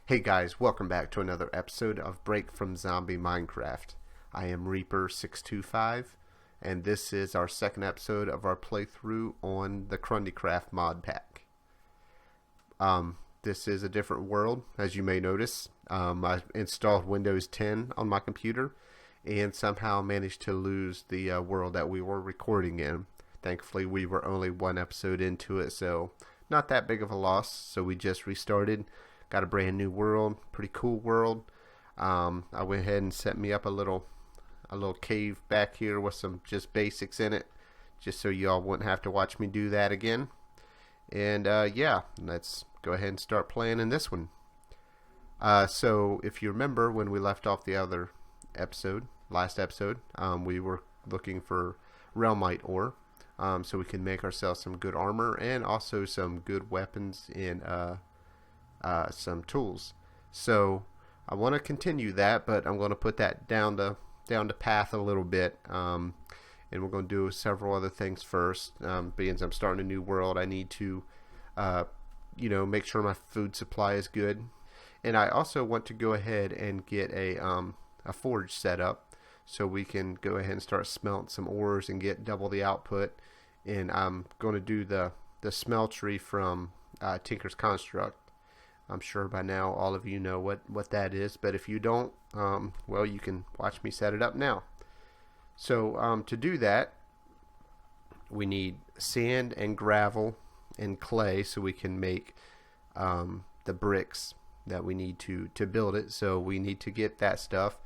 Hey guys, welcome back to another episode of Break from Zombie Minecraft. I am Reaper625, and this is our second episode of our playthrough on the Crundeecraft mod pack. This is a different world, as you may notice. I installed Windows 10 on my computer and somehow managed to lose the world that we were recording in. Thankfully, we were only one episode into it, so not that big of a loss. So we just restarted. Got a brand new world, pretty cool world. I went ahead and set me up a little cave back here with some just basics in it, just so y'all wouldn't have to watch me do that again. And yeah, let's go ahead and start playing in this one. So if you remember when we left off the other episode, last episode, we were looking for realmite ore, so we can make ourselves some good armor and also some good weapons and some tools. So I want to continue that, but I'm going to put that down the path a little bit, and we're going to do several other things first. Being I'm starting a new world, I need to make sure my food supply is good, and I also want to go ahead and get a forge set up so we can go ahead and start smelting some ores and get double the output. And I'm going to do the Smeltery from Tinker's Construct. I'm sure by now all of you know what that is, but if you don't, well, you can watch me set it up now. So to do that, we need sand and gravel and clay so we can make the bricks that we need to build it. So we need to get that stuff,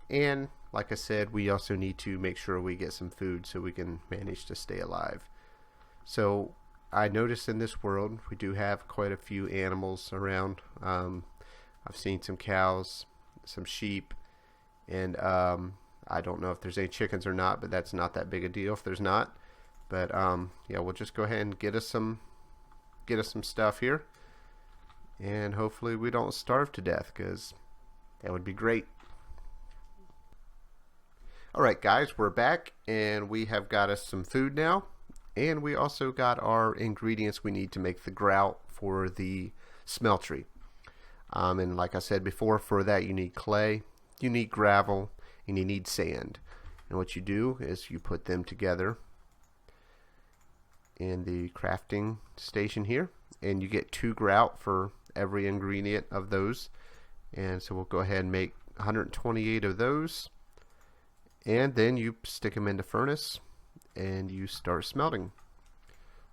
and like I said, we also need to make sure we get some food so we can manage to stay alive. So I noticed in this world we do have quite a few animals around. I've seen some cows, some sheep, and I don't know if there's any chickens or not, but that's not that big a deal if there's not. But yeah, we'll just go ahead and get us some stuff here, and hopefully we don't starve to death, because that would be great. Alright guys, we're back and we have got us some food now. And we also got our ingredients we need to make the grout for the smeltery. And like I said before, for that you need clay, you need gravel, and you need sand. And what you do is you put them together in the crafting station here, and you get 2 grout for every ingredient of those. And so we'll go ahead and make 128 of those, and then you stick them in the furnace and you start smelting.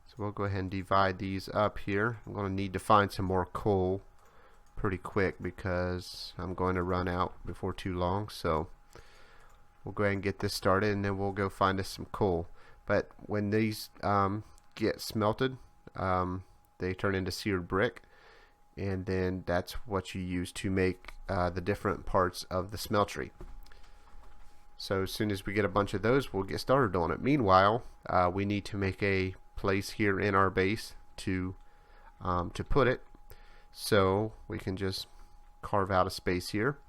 So we'll go ahead and divide these up here. I'm going to need to find some more coal pretty quick because I'm going to run out before too long. So we'll go ahead and get this started, and then we'll go find us some coal. But when these get smelted, they turn into seared brick, and then that's what you use to make the different parts of the smeltery. So as soon as we get a bunch of those, we'll get started on it. Meanwhile, we need to make a place here in our base to put it. So we can just carve out a space here.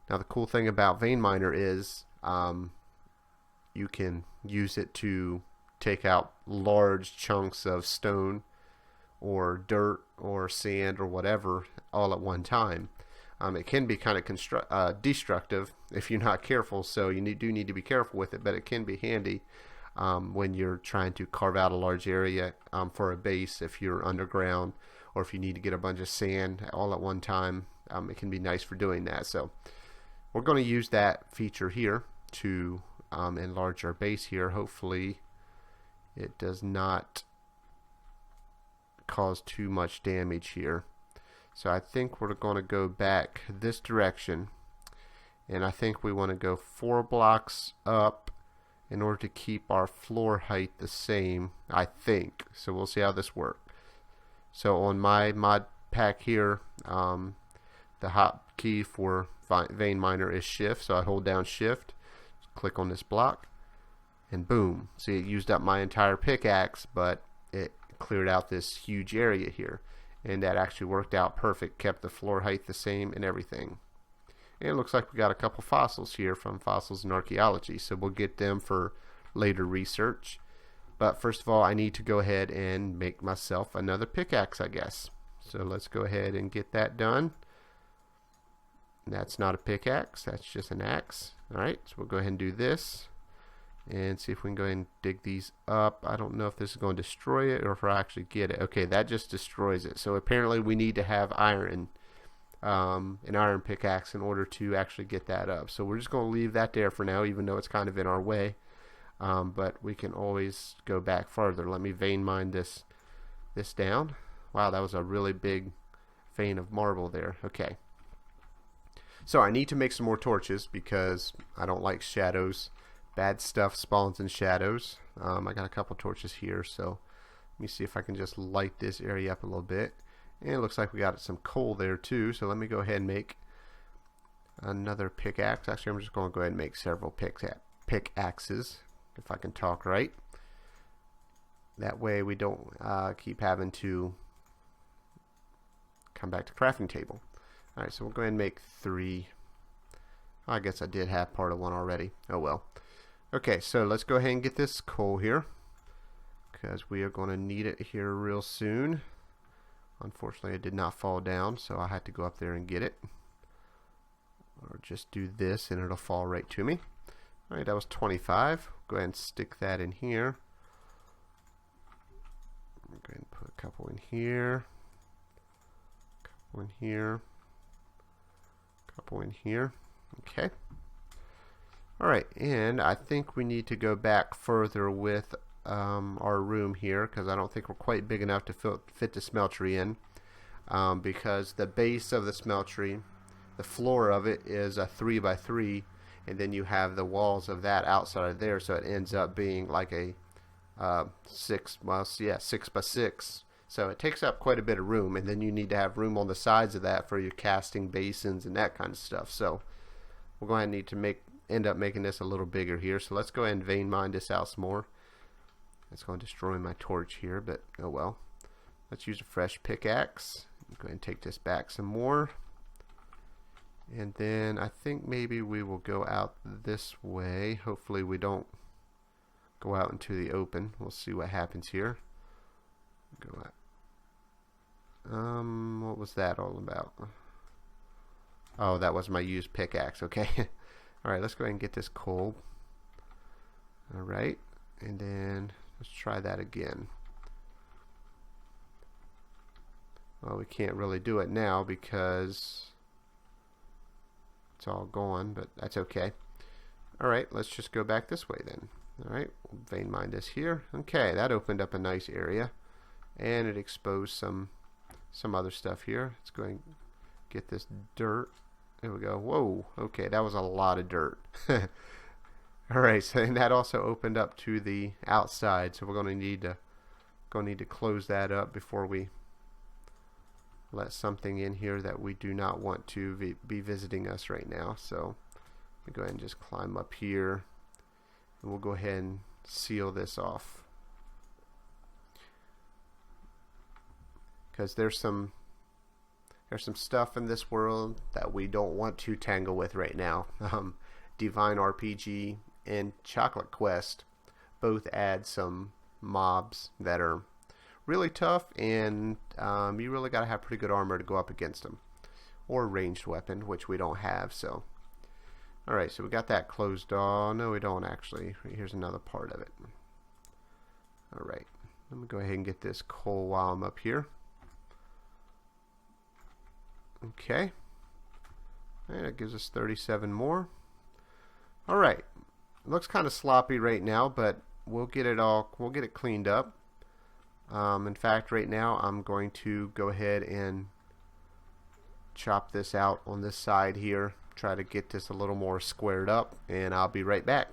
Now the cool thing about vein miner is you can use it to take out large chunks of stone or dirt or sand or whatever all at one time. It can be kind of destructive if you're not careful, so you do need to be careful with it, but it can be handy when you're trying to carve out a large area for a base. If you're underground, or if you need to get a bunch of sand all at one time, it can be nice for doing that. So we're going to use that feature here to enlarge our base here. Hopefully it does not cause too much damage here. So I think we're going to go back this direction, and I think we want to go 4 blocks up in order to keep our floor height the same, I think. So we'll see how this works. So on my mod pack here, the hotkey for vein miner is shift, so I hold down shift, click on this block, and boom. See, it used up my entire pickaxe, but it cleared out this huge area here. And that actually worked out perfect, kept the floor height the same and everything. And it looks like we got a couple fossils here from Fossils and Archaeology, so we'll get them for later research. But first of all, I need to go ahead and make myself another pickaxe, I guess. So let's go ahead and get that done. That's not a pickaxe, that's just an axe. Alright, so we'll go ahead and do this and see if we can go ahead and dig these up. I don't know if this is going to destroy it or if I actually get it. Okay, that just destroys it. So apparently we need to have iron, an iron pickaxe in order to actually get that up. So we're just going to leave that there for now, even though it's kind of in our way. But we can always go back farther. Let me vein mine this down. Wow, that was a really big vein of marble there. Okay. So I need to make some more torches because I don't like shadows. Bad stuff spawns in shadows. I got a couple torches here, so let me see if I can just light this area up a little bit. And it looks like we got some coal there too, so let me go ahead and make another pickaxe. Actually, I'm just going to go ahead and make several pickaxes, if I can talk right. That way we don't keep having to come back to crafting table. Alright, so we'll go ahead and make 3. I guess I did have part of one already. Oh well. Okay, so let's go ahead and get this coal here, because we are going to need it here real soon. Unfortunately, it did not fall down, so I had to go up there and get it. Or just do this and it'll fall right to me. Alright, that was 25. Go ahead and stick that in here. Go ahead and put a couple in here. Couple in here. Couple in here. Okay. Alright, and I think we need to go back further with our room here, because I don't think we're quite big enough to fit the smeltery in, because the base of the smeltery, the floor of it is a 3x3, and then you have the walls of that outside of there, so it ends up being like a 6x6. So it takes up quite a bit of room, and then you need to have room on the sides of that for your casting basins and that kind of stuff. So we're going to need to end up making this a little bigger here. So let's go ahead and vein mine this out some more. It's going to destroy my torch here, but oh well. Let's use a fresh pickaxe. Go ahead and take this back some more. And then I think maybe we will go out this way. Hopefully we don't go out into the open. We'll see what happens here. Go out. What was that all about? Oh, that was my used pickaxe. Okay. Alright, let's go ahead and get this coal. Alright, and then let's try that again. Well, we can't really do it now because it's all gone, but that's okay. Alright, let's just go back this way then. Alright, we'll vein mine this here. Okay, that opened up a nice area, and it exposed some other stuff here. Let's go and get this dirt. There we go. Whoa, okay, that was a lot of dirt. Alright, so and that also opened up to the outside, so we're going to need to close that up before we let something in here that we do not want to be visiting us right now. So we go ahead and just climb up here, and we'll go ahead and seal this off, because there's some stuff in this world that we don't want to tangle with right now. Divine RPG and Chocolate Quest both add some mobs that are really tough, and you really got to have pretty good armor to go up against them, or a ranged weapon, which we don't have. So alright, so we got that closed off. No, we don't actually. Here's another part of it. Alright, let me go ahead and get this coal while I'm up here. Okay, and it gives us 37 more. Alright, it looks kind of sloppy right now, but we'll get it cleaned up. In fact, right now I'm going to go ahead and chop this out on this side here, try to get this a little more squared up, and I'll be right back.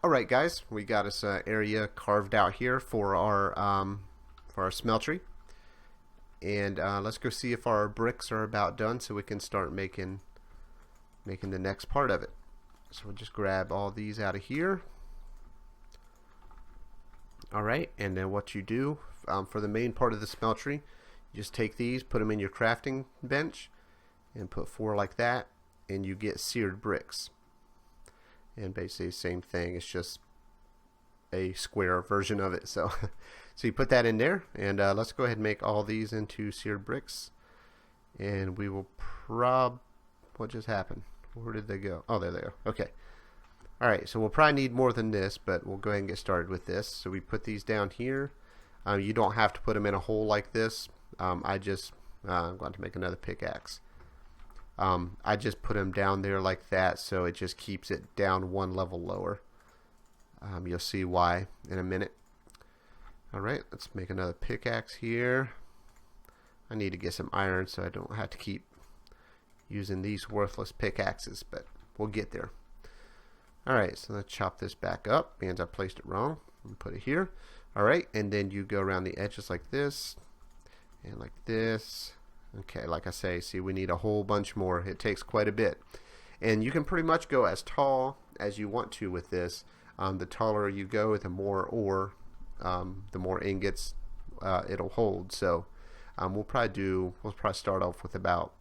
Alright guys, we got us an area carved out here for our smeltery. And let's go see if our bricks are about done, so we can start making the next part of it. So we'll just grab all these out of here. Alright, and then what you do for the main part of the smeltery, you just take these, put them in your crafting bench, and put 4 like that, and you get seared bricks. And basically the same thing, it's just a square version of it. So so you put that in there, and let's go ahead and make all these into seared bricks. And we will what just happened? Where did they go? Oh, there they go. Okay. Alright, so we'll probably need more than this, but we'll go ahead and get started with this. So we put these down here. You don't have to put them in a hole like this. I'm going to make another pickaxe. I just put them down there like that, so it just keeps it down one level lower. You'll see why in a minute. Alright, let's make another pickaxe here. I need to get some iron so I don't have to keep using these worthless pickaxes, but we'll get there. Alright, so let's chop this back up because I placed it wrong. And put it here. Alright, and then you go around the edges like this and like this. Okay, like I say, see, we need a whole bunch more. It takes quite a bit. And you can pretty much go as tall as you want to with this. The taller you go, the more ore, the more ingots it'll hold. So we'll probably start off with about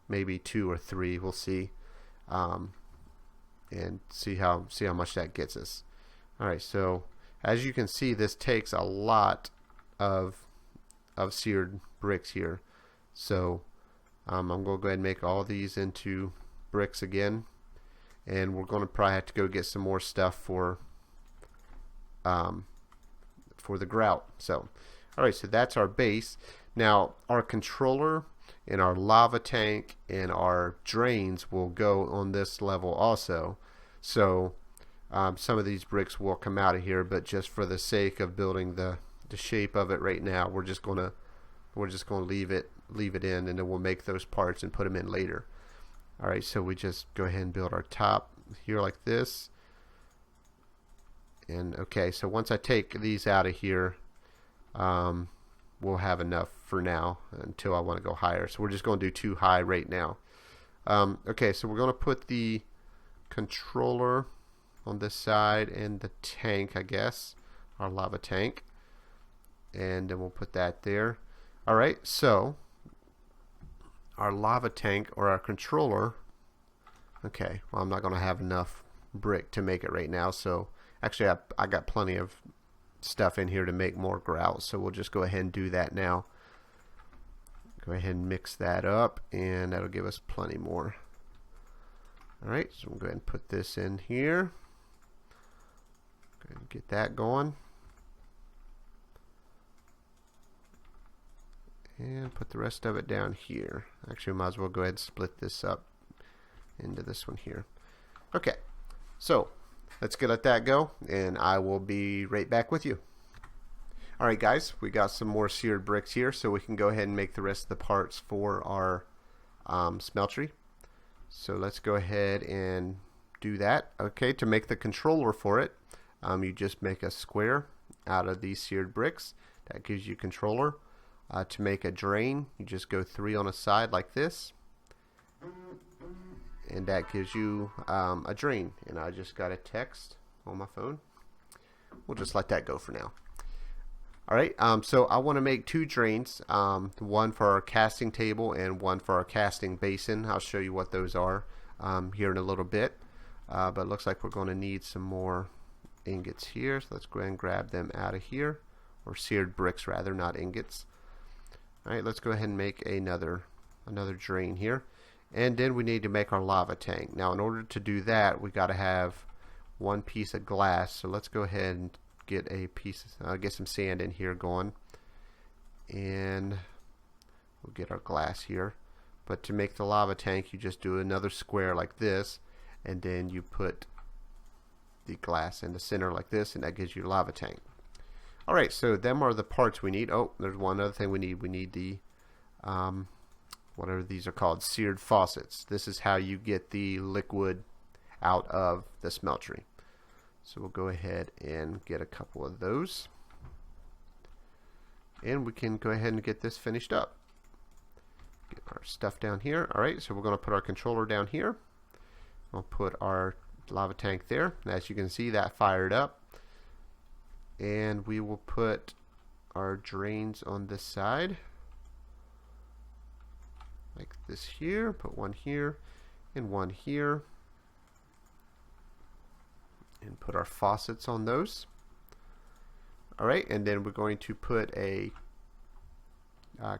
maybe 2 or 3. We'll see, and see how much that gets us. All right, so as you can see, this takes a lot of seared bricks here. So I'm going to go ahead and make all these into bricks again, and we're going to probably have to go get some more stuff for the grout. So alright, so that's our base. Now our controller and our lava tank and our drains will go on this level also. So some of these bricks will come out of here, but just for the sake of building the shape of it right now, we're just gonna leave it in, and then we'll make those parts and put them in later. Alright, so we just go ahead and build our top here like this. And okay, so once I take these out of here, we'll have enough for now until I want to go higher. So we're just going to do 2 high right now. Okay, so we're going to put the controller on this side and the tank, I guess, our lava tank, and then we'll put that there. Alright, so our lava tank or our controller, okay, well, I'm not going to have enough brick to make it right now, so actually I got plenty of stuff in here to make more grout, so we'll just go ahead and do that now. Go ahead and mix that up, and that'll give us plenty more. Alright, so we'll go ahead and put this in here. Go ahead and get that going. And put the rest of it down here. Actually, we might as well go ahead and split this up into this one here. Okay, so let's let that go, and I will be right back with you. Alright guys, we got some more seared bricks here, so we can go ahead and make the rest of the parts for our smeltery. So let's go ahead and do that. Okay, to make the controller for it, you just make a square out of these seared bricks. That gives you controller. To make a drain, you just go 3 on a side like this, and that gives you a drain. And I just got a text on my phone. We'll just let that go for now. Alright, so I want to make 2 drains, one for our casting table and one for our casting basin. I'll show you what those are here in a little bit, but it looks like we're going to need some more ingots here, so let's go ahead and grab them out of here, or seared bricks rather, not ingots. Alright, let's go ahead and make another drain here, and then we need to make our lava tank. Now in order to do that, we got to have 1 piece of glass, so let's go ahead and get a piece, get some sand in here going, and we'll get our glass here. But to make the lava tank, you just do another square like this, and then you put the glass in the center like this, and that gives you a lava tank. Alright, so them are the parts we need. Oh, there's one other thing we need. We need the whatever these are called, seared faucets. This is how you get the liquid out of the smeltery. So we'll go ahead and get a couple of those, and we can go ahead and get this finished up. Get our stuff down here. Alright, so we're going to put our controller down here. We'll put our lava tank there. And as you can see, that fired up. And we will put our drains on this side like this here. Put one here and one here, and put our faucets on those. Alright, and then we're going to put a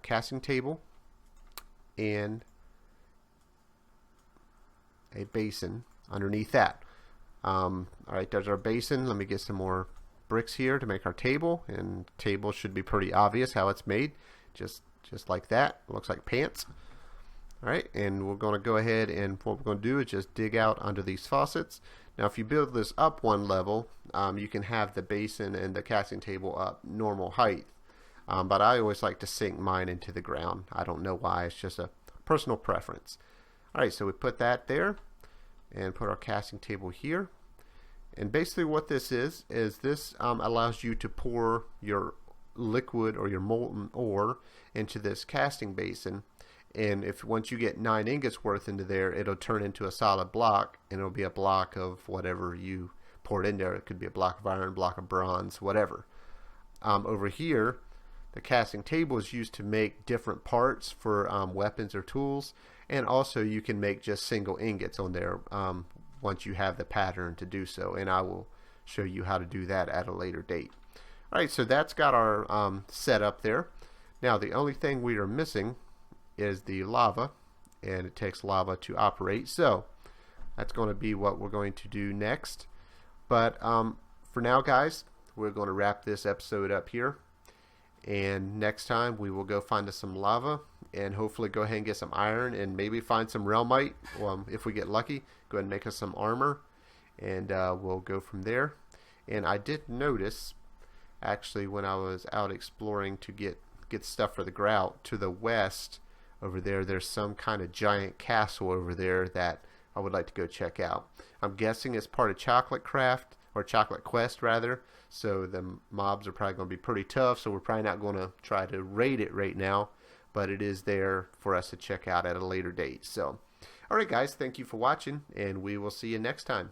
casting table and a basin underneath that. Alright, there's our basin. Let me get some more bricks here to make our table, and table should be pretty obvious how it's made, just like that. It looks like pants. Alright, and we're going to go ahead, and what we're going to do is just dig out under these faucets. Now if you build this up one level, you can have the basin and the casting table up normal height, but I always like to sink mine into the ground. I don't know why, it's just a personal preference. Alright, so we put that there and put our casting table here. And basically what this is this allows you to pour your liquid or your molten ore into this casting basin, and if once you get 9 ingots worth into there, it'll turn into a solid block, and it'll be a block of whatever you poured in there. It could be a block of iron, block of bronze, whatever. Over here, the casting table is used to make different parts for weapons or tools, and also you can make just single ingots on there once you have the pattern to do so, and I will show you how to do that at a later date. Alright, so that's got our setup there. Now the only thing we are missing is the lava, and it takes lava to operate, so that's going to be what we're going to do next. But for now, guys, we're going to wrap this episode up here, and next time we will go find us some lava and hopefully go ahead and get some iron and maybe find some realmite. If we get lucky, go ahead and make us some armor, and we'll go from there. And I did notice, actually, when I was out exploring to get stuff for the grout, to the west over there, there's some kind of giant castle over there that I would like to go check out. I'm guessing it's part of Chocolate Craft, or Chocolate Quest rather, so the mobs are probably going to be pretty tough, so we're probably not going to try to raid it right now, but it is there for us to check out at a later date. So alright guys, thank you for watching, and we will see you next time.